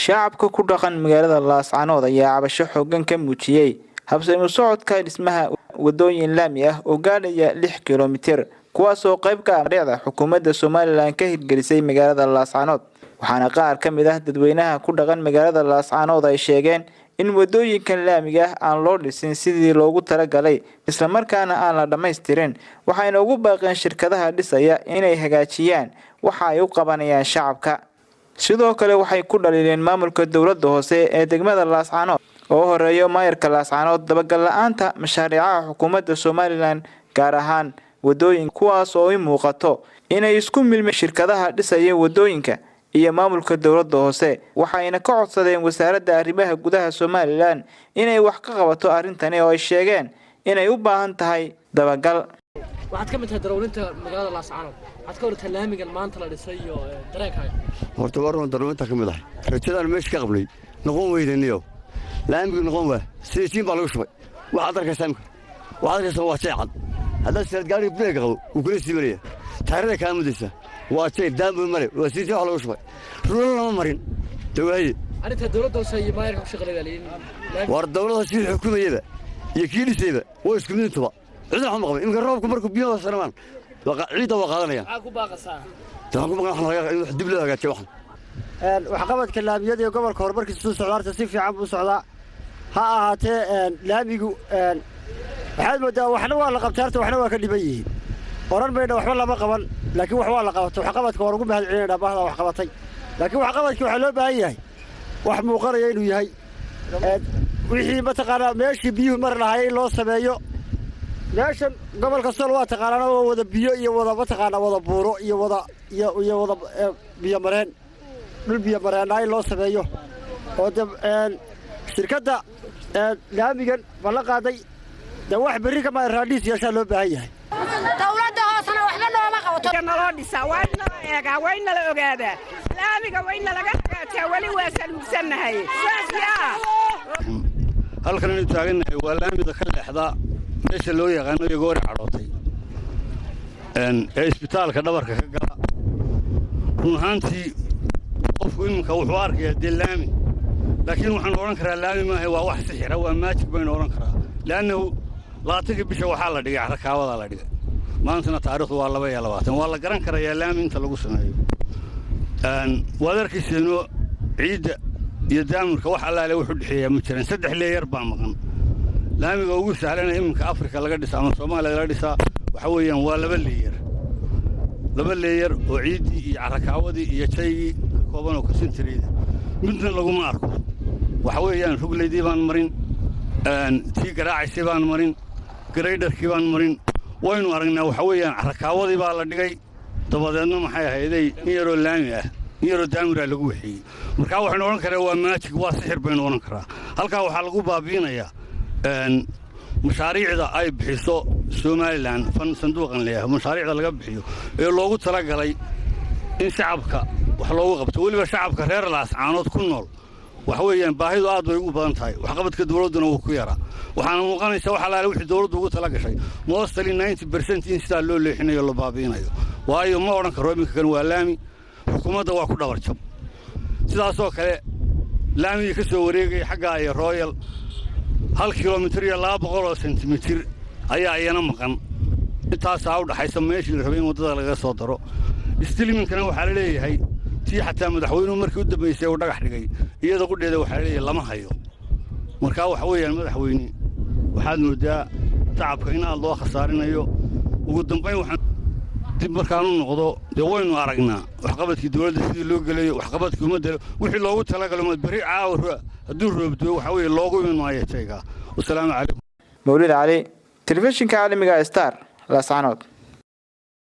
shacabka ku dhaqan magaalada Laascaanood ayaa cabasho xooggan ka muujiyay habsami socodka dhismaha wadooyin laami ah oo gaadhaya 6 kiiloomitir kuwaas oo qayb ka ah xukuumadda Soomaaliland ka hirgelisay magaalada Laascaanood waxaana qaar ka mid ah dadweynaha ku dhaqan magaalada Laascaanood ay sheegeen in wadooyinkan laamiga aan loo dhisin sidii loogu talagalay isla markaana aan la dhameystirin waxayna ugu baaqeen shirkadaha dhisaya inay hagaajiyaan waxa ay u qabanayaan shacabka sidoo kale waxay ku dhaliileen maamulka dawladda hoose ee degmada Laascaanood oo horeeyo maayarka Laascaanood dabagal la'aanta mashaariicaha xukuumadda Soomaaliland gaar ahaan wadooyin kuwaas oo ay muuqato inay isku milmeen shirkadaha dhisaya wadooyinka iyo maamulka dawladda hoose waxayna ka codsadeen wasaaradda arrimaha gudaha Soomaaliland inay wax ka qabato arrintan oo ay sheegeen inay u baahan tahay dabagal waxaad ka mid tahay darawlinta magaalada Laascaanood waxaad ka wartay laamigan maanta la dhisay iyo dareenkaaga horta warno darawlinta ka mid ah rajadan meesha ka qablay noqon weydaniyo laamigu noqon waa sidii baa lagu shubay waxaad arkaysaa waa jeexad haddii sida gaari break qabo uu kula siibaya taariikhda ka mudaysa waa jeed daambu mare waa sidii wax lagu shubay ruulo lama marin dawladda arinta dawladda hoose iyo maayarka ku shaqaynayeen war dawladda si xukuumayada iyo kiilisayba way isku mid intuba cid wax ma qabin in roobku markuu biyo sanamaan ciida waa qaadanaya ku baaqasaa tan ku maqan wax dib loo hagaajiyo wax qabadka laamiyada iyo gobolka horumarkiisa soo socdaarta si fiican buu socdaa ha ahaatee laamigu waxaad moodaa waxna waa la qabtaarta waxna waa ka dhiban yihiin oran bayna waxba lama qaban laakiin wax waa la qabato wax qabadka war ugu mahad celinayna baahda wax qabatay laakiin wax qabadka waxa loo baahan yahay wax muuqanaya inuu yahay wixii mataqaanaa meeshii biyuhu mar lahaayay loo sameeyo meeshan gobolka Sool waa taqaanaa oo wada biyo iyo wada mataqaanaa wada buuro iyo wada biyo mareen dhul biyo mareen ay loo sameeyo oo shirkadda laamigan bala qaaday wax bari kama raadis yeesha loo baahan yahay dawladda hoosana waxba nooma qabato nala dhisa waa eega way nala ogaada laamiga way nala hagaajiyaa wali waa salubsanahay halkan inuu taaganahay waa laamida ka leexda meesha loo yaqaan iyo goor cadhootay isbitaalka dhabarka ka gala ruuxantii qofku imka wuxuu arkayaa deelaami laakiin waxaan oran karaa laami ma waa wax sixir waa magic baan oran karaa laanna laatiga bisha waxa la dhigay rakaawada la dhigay maantana taariikhdu waa 22 waa la garan karaa laami inta lagu sameeyo wadarkiisino ciida iyo daamurka wax allaale wuxuu dhixeeyaa ma jiraan 3 leeyar baa maqan laamiga ugu sahlan imka Afrika laga dhisaa ama Soomaaliya laga dhisaa waxa weeyaan waa 2 leeyar oo ciidi iyo rakaawadi iyo jaygi kooban oo ka sintireeda midna lagu ma arko waxa weeyaan rugleydii baan marin tii garaacisay baan marin graderkii baan marin waynu aragnaa waxa weeyaan rakaawadi baa la dhigay dabadeedna maxay ahaydey yaro laami ah yaro daamura lagu wixii marka waxaan oran karaa waa magic waa sixir baan oran karaa halka waxa lagu baabiinayaa mashaariicda ay bixiso Soomaaliland fan sanduuqan leeyahay mashaariicda laga bixiyo ee loogu talagalay in shacabka wax loogu qabto waliba shacabka reer Laascaanood ku nool waxa weeyaan baahidu aad way ugu badan tahay wax qabadka dawladuna uu ku yaraa waxaana muuqanaysa waxa la wixii dawladdu ugu talagashay mostly 90% in sida loo leexinayo la baabiinayo waayo ma oran karo iminka kan waa laami xukuumadda waa ku dhabar jab sidaas oo kale laami ka soo wareegay xagga ay Royal 1 kiiloomitir iyo 200 sentimitir ayaa ayana maqan intaas u dhaxaysa meeshii la rabay in wadada laga soo daro istiliiminkana waxa la leeyahay tii xataa madaxweynuhu markii u dambeysay uu dhagax dhigay iyada qudheeda waxa la leeyahay lama hayo marka waxa weeyaan madaxweyne waxaad moodaa shacabka in aad loo khasaarinayo ugu dambeyn waxaan dib markaan u noqdo waynu aragnaa wax qabadkii dawladda sidii loo galeeyo wax qabadkii ummadda wixii loogu talagalay bari caawir hadduu roobdo waxa weeye loogu imaanayo tayga wassalaamu calaykum mawlid cali telefishinka caalamiga Star Laascaanood